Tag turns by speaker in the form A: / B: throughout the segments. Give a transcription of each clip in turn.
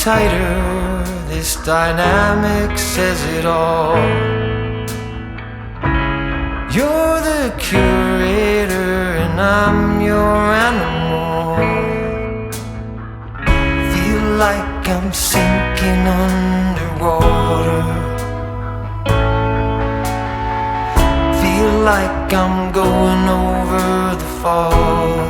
A: tighter, this dynamic says it all. You're the curator and I'm your animal. Feel like I'm sinking underwater. Feel like I'm going over the falls.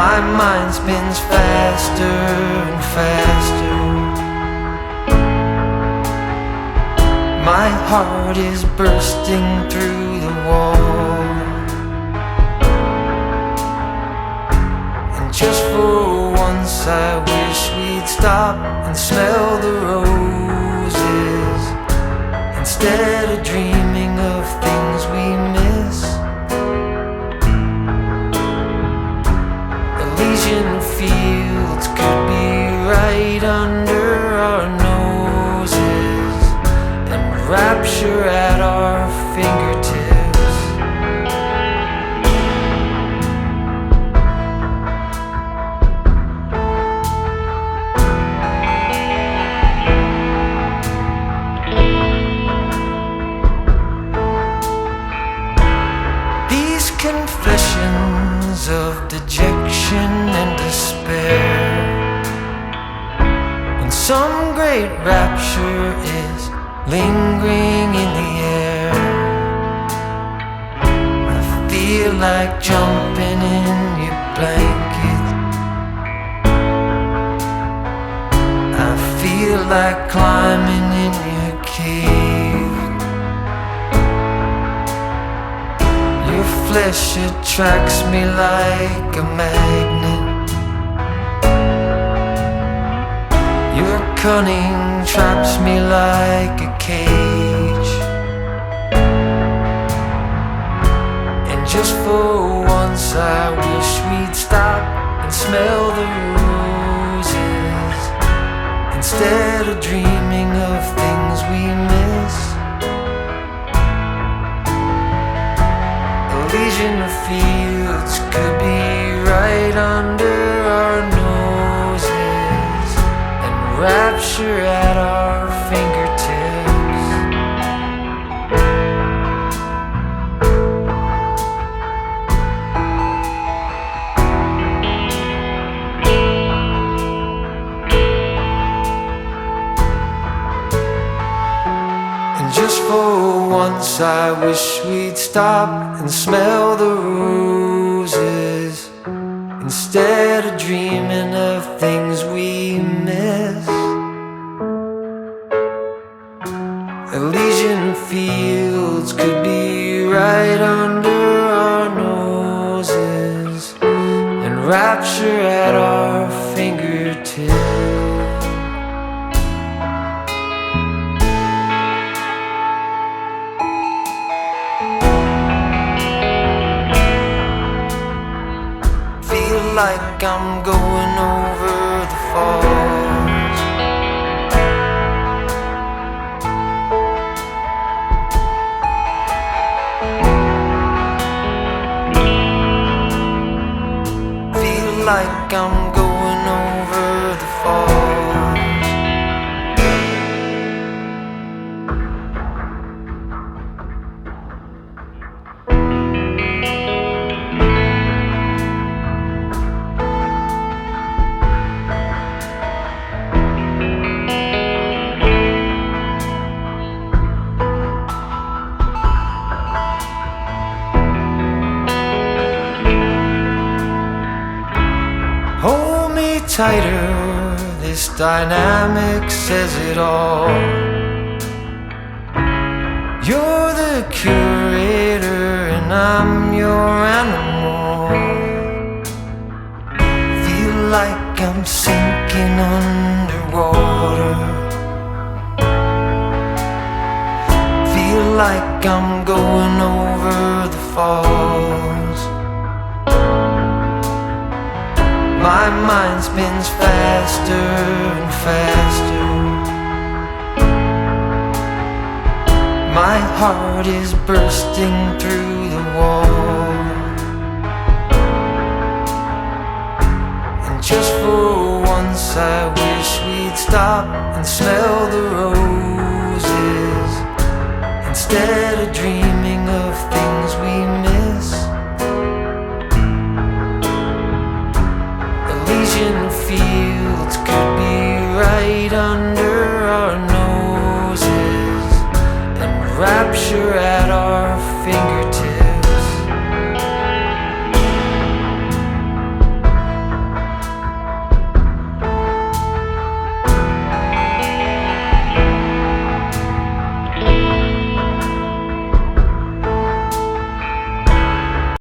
A: My mind spins faster and faster. My heart is bursting through the wall. And just for once I wish we'd stop and smell the roses, instead of dreaming of things we miss. Elysian fields could be right under our noses, and rapture at our fingertips. These confessions of dejection and despair, when some great rapture is lingering in the air, I feel like jumping in your blanket. I feel like climbing in your cave. Your flesh attracts me like a magnet. Your cunning traps me like a cage. And just for once I wish we'd stop and smell the roses, instead of dreaming of things we miss. Elysian fields could be right under our noses, and rapture at our fingertips. And just for once I wish we'd stop and smell the roses, instead of dreaming of things we miss. Elysian fields could be right under our noses, and rapture at our fingertips. Feel like I'm going over the falls. Feel like I'm going over the falls. Hold me tighter, this dynamic says it all. You're the curator and I'm your animal. Feel like I'm sinking underwater. Feel like I'm going over the falls. My mind spins faster and faster. My heart is bursting through the wall. And just for once I wish we'd stop and smell the roses instead of dreaming of things we miss. Elysian fields could be right under our noses, and rapture